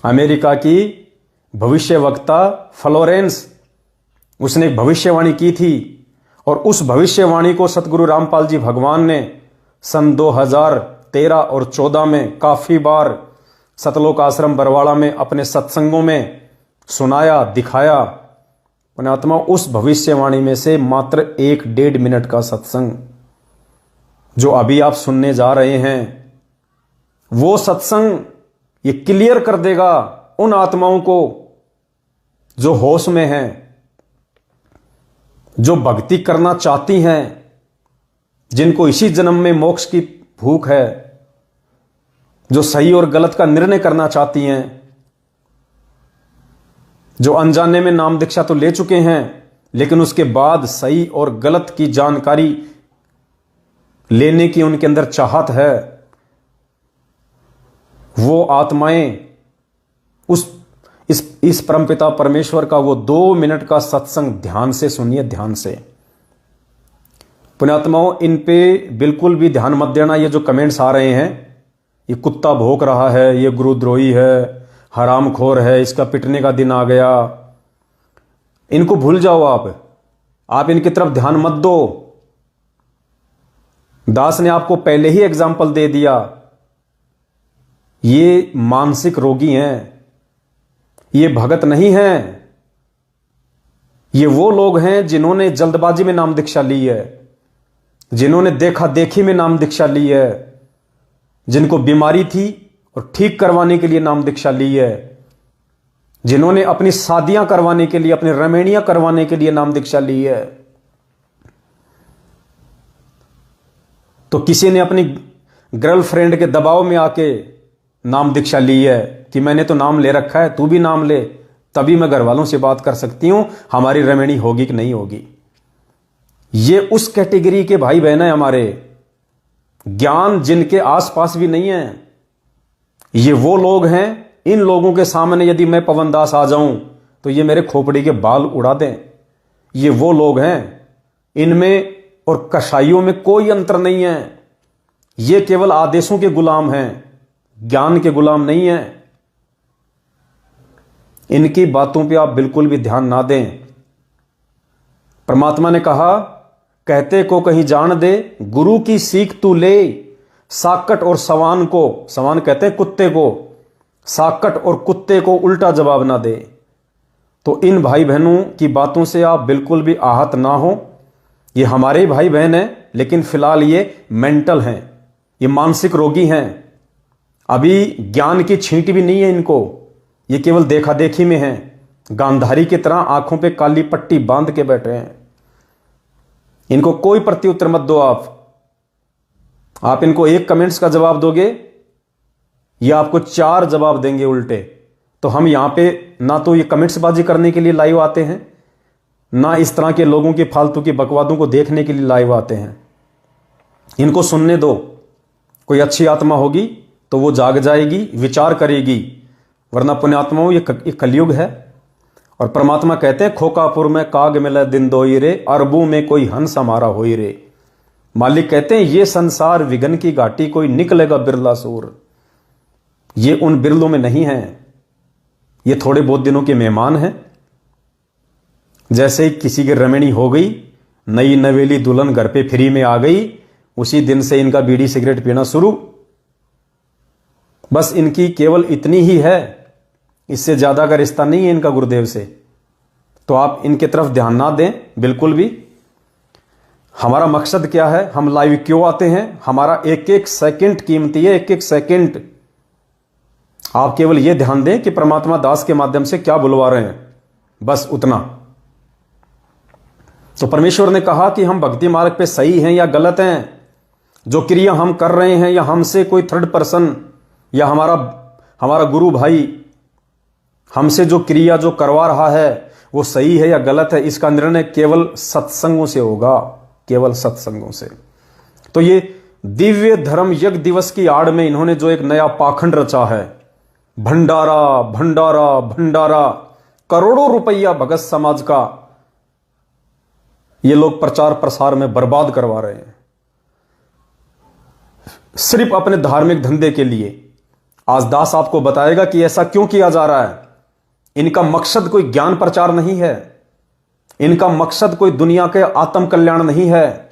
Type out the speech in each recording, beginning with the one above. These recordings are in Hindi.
अमेरिका की भविष्यवक्ता फ्लोरेंस, उसने एक भविष्यवाणी की थी और उस भविष्यवाणी को सतगुरु रामपाल जी भगवान ने सन 2013 और 14 में काफी बार सतलोक आश्रम बरवाड़ा में अपने सत्संगों में सुनाया, दिखाया। पुण्यात्मा, उस भविष्यवाणी में से मात्र 1-1.5 मिनट का सत्संग जो अभी आप सुनने जा रहे हैं, वो सत्संग ये क्लियर कर देगा उन आत्माओं को जो होश में हैं, जो भक्ति करना चाहती हैं, जिनको इसी जन्म में मोक्ष की भूख है, जो सही और गलत का निर्णय करना चाहती हैं, जो अनजाने में नाम दीक्षा तो ले चुके हैं लेकिन उसके बाद सही और गलत की जानकारी लेने की उनके अंदर चाहत है। वो आत्माएं इस परमपिता परमेश्वर का वो 2 मिनट का सत्संग ध्यान से सुनिए, ध्यान से। पुण्यात्माओं, इन पे बिल्कुल भी ध्यान मत देना। ये जो कमेंट्स आ रहे हैं, ये कुत्ता भौंक रहा है, ये गुरुद्रोही है, हरामखोर है, इसका पिटने का दिन आ गया, इनको भूल जाओ। आप इनकी तरफ ध्यान मत दो। दास ने आपको पहले ही एग्जाम्पल दे दिया। ये मानसिक रोगी हैं, ये भगत नहीं हैं। ये वो लोग हैं जिन्होंने जल्दबाजी में नाम दीक्षा ली है, जिन्होंने देखा देखी में नाम दीक्षा ली है, जिनको बीमारी थी और ठीक करवाने के लिए नाम दीक्षा ली है, जिन्होंने अपनी शादियां करवाने के लिए, अपनी रमणियां करवाने के लिए नाम दीक्षा ली है। तो किसी ने अपनी गर्लफ्रेंड के दबाव में आके नाम दीक्षा ली है कि मैंने तो नाम ले रखा है, तू भी नाम ले, तभी मैं घर वालों से बात कर सकती हूं हमारी रमणी होगी कि नहीं होगी। ये उस कैटेगरी के भाई बहन है हमारे, ज्ञान जिनके आसपास भी नहीं है। ये वो लोग हैं, इन लोगों के सामने यदि मैं पवन दास आ जाऊं तो ये मेरे खोपड़ी के बाल उड़ा दें। ये वो लोग हैं, इनमें और कसाईयों में कोई अंतर नहीं है। ये केवल आदेशों के गुलाम हैं, ज्ञान के गुलाम नहीं हैं। इनकी बातों पे आप बिल्कुल भी ध्यान ना दें। परमात्मा ने कहा, कहते को कहीं जान दे, गुरु की सीख तू ले, साकट और सवान को, सवान कहते हैं कुत्ते को, साकट और कुत्ते को उल्टा जवाब ना दे। तो इन भाई बहनों की बातों से आप बिल्कुल भी आहत ना हो। ये हमारे भाई बहन हैं, लेकिन फिलहाल ये मेंटल हैं, ये मानसिक रोगी हैं। अभी ज्ञान की छींट भी नहीं है इनको, ये केवल देखा देखी में हैं। गांधारी की तरह आंखों पे काली पट्टी बांध के बैठे हैं। इनको कोई प्रत्युत्तर मत दो। आप इनको एक कमेंट्स का जवाब दोगे, ये आपको 4 जवाब देंगे उल्टे। तो हम यहां पे ना तो ये कमेंट्स बाजी करने के लिए लाइव आते हैं, ना इस तरह के लोगों की फालतू की बकवादों को देखने के लिए लाइव आते हैं। इनको सुनने दो। कोई अच्छी आत्मा होगी तो वो जाग जाएगी, विचार करेगी, वरना पुण्यात्माओं ये कलयुग है। और परमात्मा कहते हैं, खोकापुर में काग मिले दिन दोई रे, अरबों में कोई हंस हमारा होई रे। मालिक कहते हैं, ये संसार विघन की घाटी, कोई निकलेगा बिरला सूर। ये उन बिरलों में नहीं है, ये थोड़े बहुत दिनों के मेहमान हैं। जैसे ही किसी की रमणी हो गई, नई नवेली दुल्हन घर पे फ्री में आ गई, उसी दिन से इनका बीड़ी सिगरेट पीना शुरू। बस इनकी केवल इतनी ही है, इससे ज्यादा का रिश्ता नहीं है इनका गुरुदेव से। तो आप इनके तरफ ध्यान ना दें बिल्कुल भी। हमारा मकसद क्या है, हम लाइव क्यों आते हैं, हमारा एक एक सेकंड कीमती है, एक एक सेकंड। आप केवल यह ध्यान दें कि परमात्मा दास के माध्यम से क्या बुलवा रहे हैं, बस उतना। तो परमेश्वर ने कहा कि हम भक्ति मार्ग पे सही हैं या गलत हैं, जो क्रिया हम कर रहे हैं, या हमसे कोई थर्ड पर्सन या हमारा गुरु भाई हमसे जो क्रिया जो करवा रहा है वो सही है या गलत है, इसका निर्णय केवल सत्संगों से होगा, केवल सत्संगों से। तो ये दिव्य धर्म यज्ञ दिवस की आड़ में इन्होंने जो एक नया पाखंड रचा है, भंडारा भंडारा भंडारा, करोड़ों रुपया भगत समाज का ये लोग प्रचार प्रसार में बर्बाद करवा रहे हैं, सिर्फ अपने धार्मिक धंधे के लिए। आज दास आपको बताएगा कि ऐसा क्यों किया जा रहा है। इनका मकसद कोई ज्ञान प्रचार नहीं है, इनका मकसद कोई दुनिया के आत्म कल्याण नहीं है,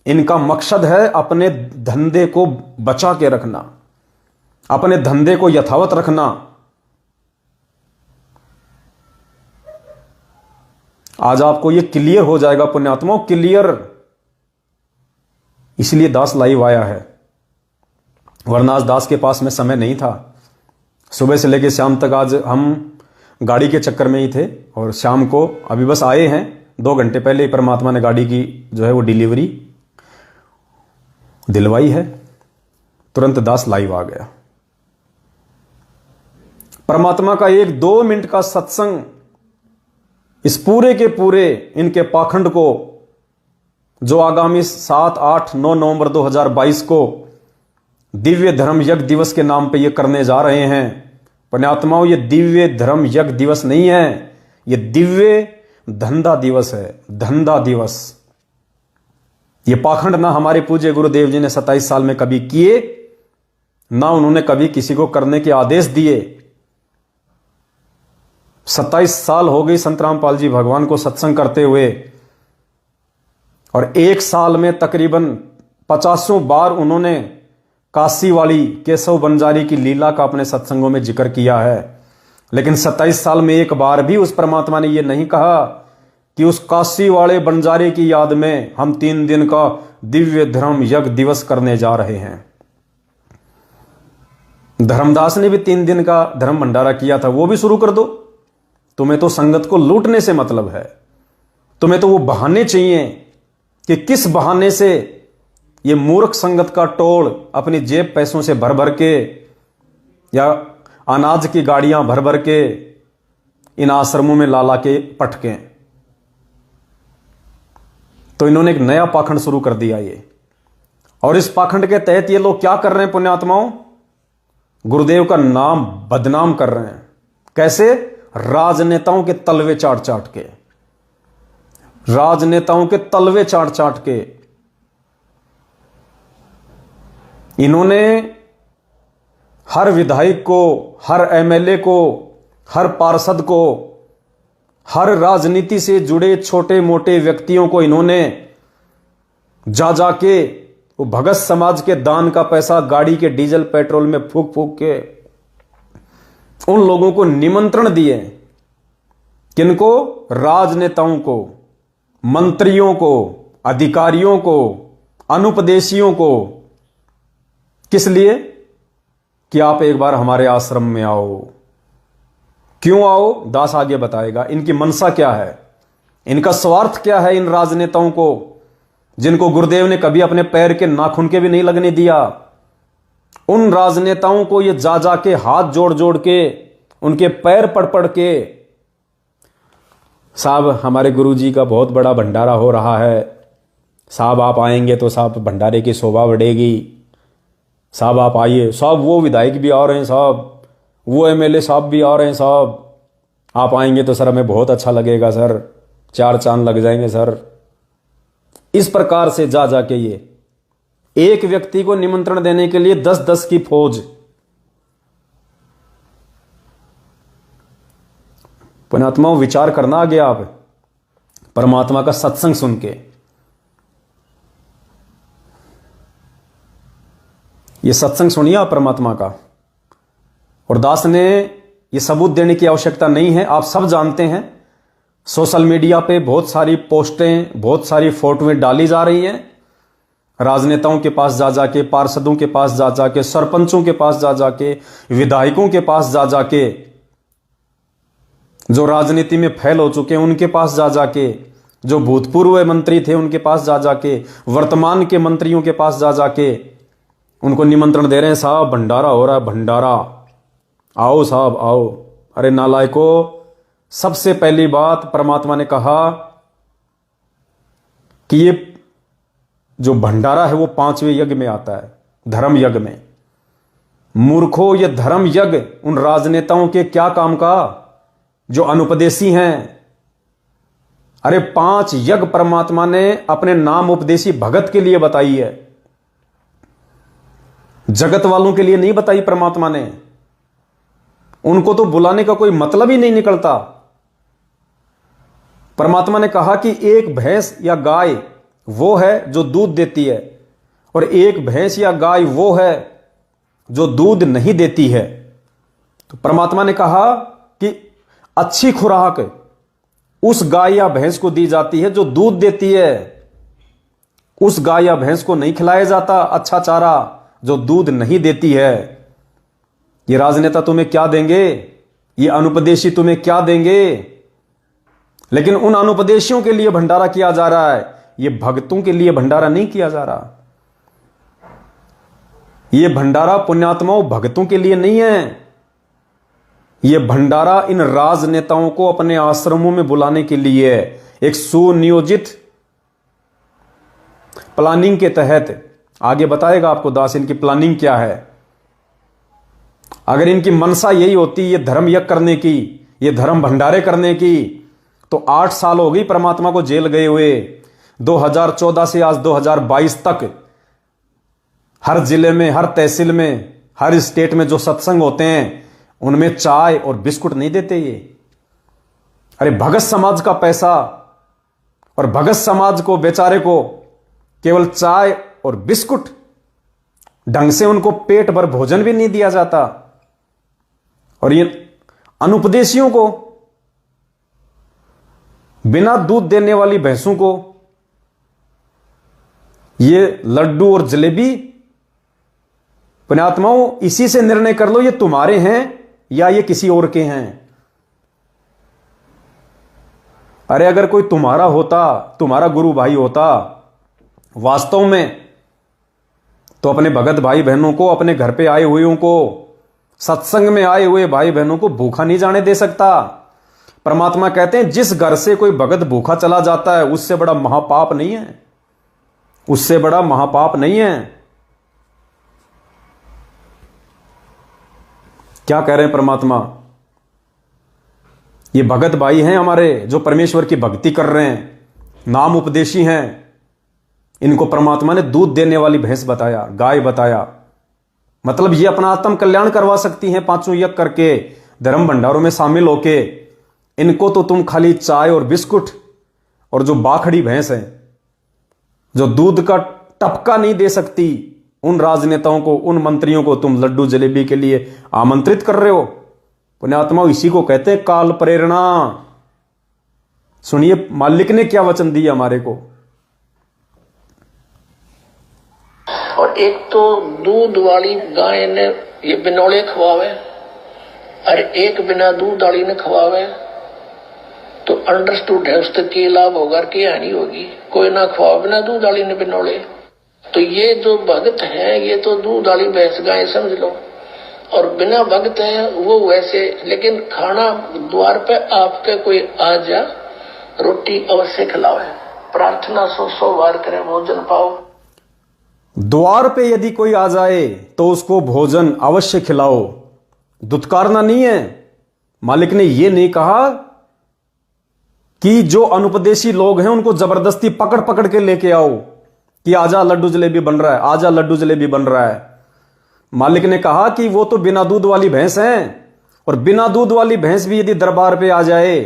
इनका मकसद है अपने धंधे को बचा के रखना, अपने धंधे को यथावत रखना। आज आपको यह क्लियर हो जाएगा पुण्यात्माओं, क्लियर। इसलिए दास लाइव आया है, वरना आज दास के पास में समय नहीं था। सुबह से लेकर शाम तक आज हम गाड़ी के चक्कर में ही थे, और शाम को अभी बस आए हैं, 2 घंटे पहले ही परमात्मा ने गाड़ी की जो है वो डिलीवरी दिलवाई है। तुरंत दास लाइव आ गया। परमात्मा का 1-2 मिनट का सत्संग इस पूरे के पूरे इनके पाखंड को, जो आगामी 7, 8, 9 नवंबर 2022 को दिव्य धर्म यज्ञ दिवस के नाम पे ये करने जा रहे हैं। पुण्यात्माओं, ये दिव्य धर्म यज्ञ दिवस नहीं है, ये दिव्य धंधा दिवस है, धंधा दिवस। ये पाखंड ना हमारे पूज्य गुरुदेव जी ने 27 साल में कभी किए, ना उन्होंने कभी किसी को करने के आदेश दिए। 27 साल हो गई संत रामपाल जी भगवान को सत्संग करते हुए, और 1 साल में तकरीबन 50 बार उन्होंने काशी वाली केशव बंजारी की लीला का अपने सत्संगों में जिक्र किया है। लेकिन 27 साल में एक बार भी उस परमात्मा ने यह नहीं कहा कि उस काशी वाले बंजारे की याद में हम 3 दिन का दिव्य धर्म यज्ञ दिवस करने जा रहे हैं। धर्मदास ने भी 3 दिन का धर्म भंडारा किया था, वो भी शुरू कर दो। तुम्हें तो संगत को लूटने से मतलब है, तुम्हें तो वो बहाने चाहिए कि किस बहाने से ये मूर्ख संगत का टोल अपनी जेब पैसों से भर भर के या अनाज की गाड़ियां भर भर के इन आश्रमों में ला ला के पटके। तो इन्होंने एक नया पाखंड शुरू कर दिया ये, और इस पाखंड के तहत ये लोग क्या कर रहे हैं पुण्यात्माओं? गुरुदेव का नाम बदनाम कर रहे हैं। कैसे? राजनेताओं के तलवे चाट चाट के, राजनेताओं के तलवे चाट चाट के इन्होंने हर विधायक को, हर एमएलए को, हर पार्षद को, हर राजनीति से जुड़े छोटे मोटे व्यक्तियों को इन्होंने जा जाके वो भगत समाज के दान का पैसा गाड़ी के डीजल पेट्रोल में फूक फूक के उन लोगों को निमंत्रण दिए। किनको? राजनेताओं को, मंत्रियों को, अधिकारियों को, अनुपदेशियों को। किस लिए? कि आप एक बार हमारे आश्रम में आओ। क्यों आओ? दास आगे बताएगा। इनकी मनसा क्या है, इनका स्वार्थ क्या है इन राजनेताओं को, जिनको गुरुदेव ने कभी अपने पैर के नाखून के भी नहीं लगने दिया। उन राजनेताओं को ये जा जा के हाथ जोड़ जोड़ के उनके पैर पड़ पड़ के, साहब हमारे गुरुजी का बहुत बड़ा भंडारा हो रहा है, साहब आप आएंगे तो साहब भंडारे की शोभा बढ़ेगी, साहब आप आइए, साहब वो विधायक भी आ रहे हैं, साहब वो एमएलए साहब भी आ रहे हैं, साहब आप आएंगे तो सर हमें बहुत अच्छा लगेगा सर, 4 चांद लग जाएंगे सर। इस प्रकार से जा जाके ये एक व्यक्ति को निमंत्रण देने के लिए 10-10 की फौज। पुण्यात्माओं, विचार करना आगे आप परमात्मा का सत्संग सुन के। ये सत्संग सुनिए आप परमात्मा का। और दास ने ये सबूत देने की आवश्यकता नहीं है, आप सब जानते हैं। सोशल मीडिया पे बहुत सारी पोस्टें, बहुत सारी फोटोएं डाली जा रही हैं, राजनेताओं के पास जा जाके, पार्षदों के पास जा जाके, सरपंचों के पास जा जाके, विधायकों के पास जा जाके, जो राजनीति में फैल हो चुके हैं उनके पास जा जाके, जो भूतपूर्व मंत्री थे उनके पास जा जाके, वर्तमान के मंत्रियों के पास जा जाके उनको निमंत्रण दे रहे हैं, साहब भंडारा हो रहा है, भंडारा आओ साहब आओ। अरे नालायको, सबसे पहली बात परमात्मा ने कहा कि ये जो भंडारा है वो 5वें यज्ञ में आता है, धर्म यज्ञ में। मूर्खों, ये धर्म यज्ञ उन राजनेताओं के क्या काम का जो अनुपदेशी हैं। अरे 5 यज्ञ परमात्मा ने अपने नाम उपदेशी भगत के लिए बताई है, जगत वालों के लिए नहीं बताई परमात्मा ने। उनको तो बुलाने का कोई मतलब ही नहीं निकलता। परमात्मा ने कहा कि एक भैंस या गाय वो है जो दूध देती है, और एक भैंस या गाय वो है जो दूध नहीं देती है। तो परमात्मा ने कहा कि अच्छी खुराक उस गाय या भैंस को दी जाती है जो दूध देती है। उस गाय या भैंस को नहीं खिलाया जाता अच्छा चारा जो दूध नहीं देती है। ये राजनेता तुम्हें क्या देंगे, ये अनुपदेशी तुम्हें क्या देंगे? लेकिन उन अनुपदेशियों के लिए भंडारा किया जा रहा है, ये भक्तों के लिए भंडारा नहीं किया जा रहा। ये भंडारा पुण्यात्माओं भक्तों के लिए नहीं है। ये भंडारा इन राजनेताओं को अपने आश्रमों में बुलाने के लिए है। एक सुनियोजित प्लानिंग के तहत। आगे बताएगा आपको दास इनकी प्लानिंग क्या है। अगर इनकी मनसा यही होती ये धर्म यज्ञ करने की, ये धर्म भंडारे करने की, तो 8 साल हो गई परमात्मा को जेल गए हुए। 2014 से आज 2022 तक हर जिले में, हर तहसील में, हर स्टेट में जो सत्संग होते हैं उनमें चाय और बिस्कुट नहीं देते ये। अरे भगत समाज का पैसा, और भगत समाज को बेचारे को केवल चाय और बिस्कुट, ढंग से उनको पेट भर भोजन भी नहीं दिया जाता। और ये अनुपदेशियों को, बिना दूध देने वाली भैंसों को ये लड्डू और जलेबी। पुण्यात्माओं इसी से निर्णय कर लो ये तुम्हारे हैं या ये किसी और के हैं। अरे अगर कोई तुम्हारा होता, तुम्हारा गुरु भाई होता वास्तव में, तो अपने भगत भाई बहनों को, अपने घर पे आए हुए को, सत्संग में आए हुए भाई बहनों को भूखा नहीं जाने दे सकता। परमात्मा कहते हैं जिस घर से कोई भगत भूखा चला जाता है उससे बड़ा महापाप नहीं है, उससे बड़ा महापाप नहीं है। क्या कह रहे हैं परमात्मा? ये भगत भाई हैं हमारे जो परमेश्वर की भक्ति कर रहे हैं, नाम उपदेशी हैं। इनको परमात्मा ने दूध देने वाली भैंस बताया, गाय बताया। मतलब ये अपना आत्म कल्याण करवा सकती हैं पांचों यज्ञ करके, धर्म भंडारों में शामिल होके। इनको तो तुम खाली चाय और बिस्कुट, और जो बाखड़ी भैंस है जो दूध का टपका नहीं दे सकती, उन राजनेताओं को, उन मंत्रियों को तुम लड्डू जलेबी के लिए आमंत्रित कर रहे हो। पुण्यात्माओं इसी को कहते हैं काल प्रेरणा। सुनिए मालिक ने क्या वचन दिया हमारे को। और एक तो दूध वाली गाय ने ये बिनौले खवावे, और एक बिना दूध वाली ने खवावे, तो अंडरस्टूड है उससे क्या लाभ होगा, क्या हानि होगी। कोई ना खवावे बिना दूध वाली ने बिनौले। तो ये जो भगत है ये तो दूध वाली भैंस गाय समझ लो, और बिना भगत है वो वैसे। लेकिन खाना द्वार पे आपके कोई आ जा, रोटी अवश्य खिलावे, प्रार्थना 100 बार करे, भोजन पाओ। द्वार पे यदि कोई आ जाए तो उसको भोजन अवश्य खिलाओ, दुत्कारना नहीं है। मालिक ने यह नहीं कहा कि जो अनुपदेशी लोग हैं उनको जबरदस्ती पकड़ पकड़ के लेके आओ कि आजा लड्डू जलेबी बन रहा है, आजा लड्डू जलेबी बन रहा है। मालिक ने कहा कि वो तो बिना दूध वाली भैंस हैं, और बिना दूध वाली भैंस भी यदि दरबार पे आ जाए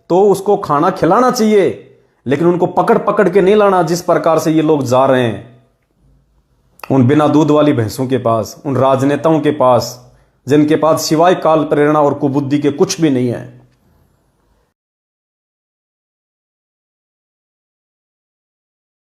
तो उसको खाना खिलाना चाहिए, लेकिन उनको पकड़ पकड़ के नहीं लाना जिस प्रकार से ये लोग जा रहे हैं उन बिना दूध वाली भैंसों के पास, उन राजनेताओं के पास जिनके पास सिवाय काल प्रेरणा और कुबुद्धि के कुछ भी नहीं है।